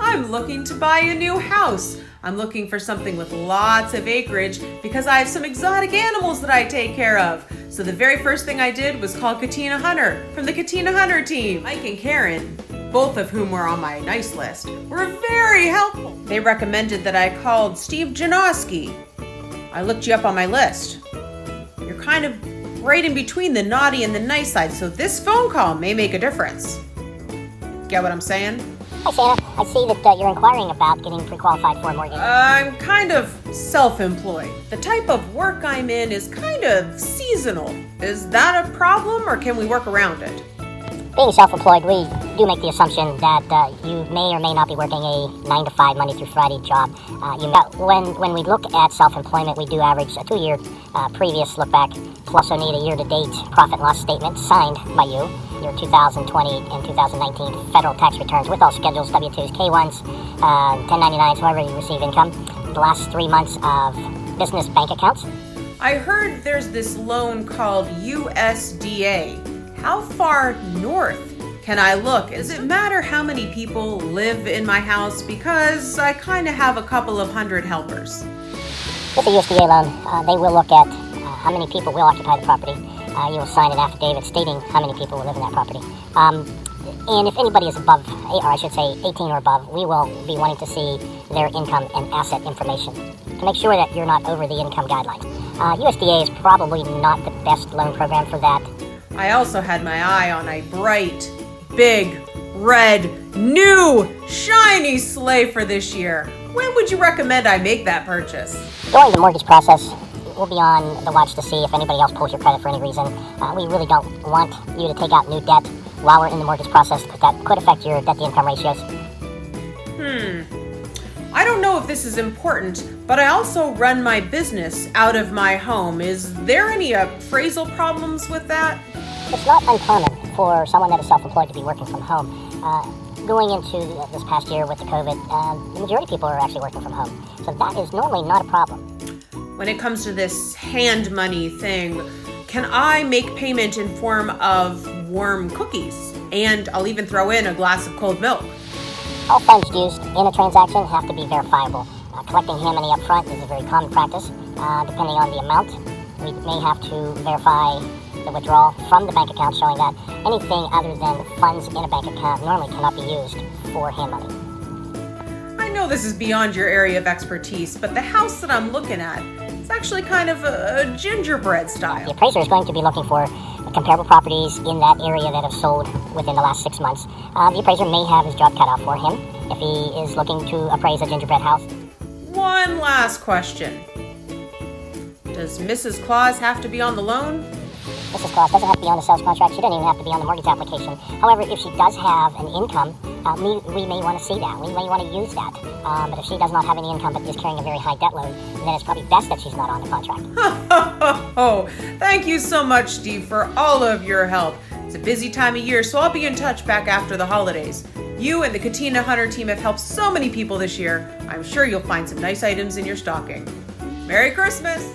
I'm looking to buy a new house. I'm looking for something with lots of acreage because I have some exotic animals that I take care of. So the very first thing I did was call Katina Hunter from the Katina Hunter team. Mike and Karen, both of whom were on my nice list, were very helpful. They recommended that I called Steve Janoski. I looked you up on my list. You're kind of right in between the naughty and the nice side, so this phone call may make a difference. Get what I'm saying? Hi, Santa. I see that you're inquiring about getting pre-qualified for a mortgage. I'm kind of self-employed. The type of work I'm in is kind of seasonal. Is that a problem, or can we work around it? Being self-employed, we do make the assumption that you may or may not be working a 9-to-5 Monday through Friday job. When we look at self-employment, we do average a 2-year previous look back, plus also need a year-to-date profit and loss statement signed by you, your 2020 and 2019 federal tax returns with all schedules, W-2s, K-1s, 1099s, however you receive income, the last 3 months of business bank accounts. I heard there's this loan called USDA. How far north can I look? Does it matter how many people live in my house? Because I kind of have a couple of hundred helpers. With the USDA loan, they will look at how many people will occupy the property. You will sign an affidavit stating how many people will live in that property. And if anybody is above, or I should say 18 or above, we will be wanting to see their income and asset information to make sure that you're not over the income guidelines. USDA is probably not the best loan program for that. I also had my eye on a bright, big, red, new, shiny sleigh for this year. When would you recommend I make that purchase? During the mortgage process, we'll be on the watch to see if anybody else pulls your credit for any reason. We really don't want you to take out new debt while we're in the mortgage process, because that could affect your debt-to-income ratios. I don't know if this is important, but I also run my business out of my home. Is there any appraisal problems with that? It's not uncommon for someone that is self-employed to be working from home. Going into this past year with the COVID, the majority of people are actually working from home. So that is normally not a problem. When it comes to this hand money thing, can I make payment in form of warm cookies? And I'll even throw in a glass of cold milk. All funds used in a transaction have to be verifiable. Collecting hand money up front is a very common practice. Depending on the amount, we may have to verify the withdrawal from the bank account, showing that anything other than funds in a bank account normally cannot be used for hand money. I know this is beyond your area of expertise, but the house that I'm looking at is actually kind of a gingerbread style. The appraiser is going to be looking for comparable properties in that area that have sold within the last 6 months. The appraiser may have his job cut out for him if he is looking to appraise a gingerbread house. One last question. Does Mrs. Claus have to be on the loan? Mrs. Claus doesn't have to be on the sales contract. She doesn't even have to be on the mortgage application. However, if she does have an income, we may want to see that. We may want to use that. But if she does not have any income but is carrying a very high debt load, then it's probably best that she's not on the contract. Thank you so much, Steve, for all of your help. It's a busy time of year, so I'll be in touch back after the holidays. You and the Katina Hunter team have helped so many people this year. I'm sure you'll find some nice items in your stocking. Merry Christmas!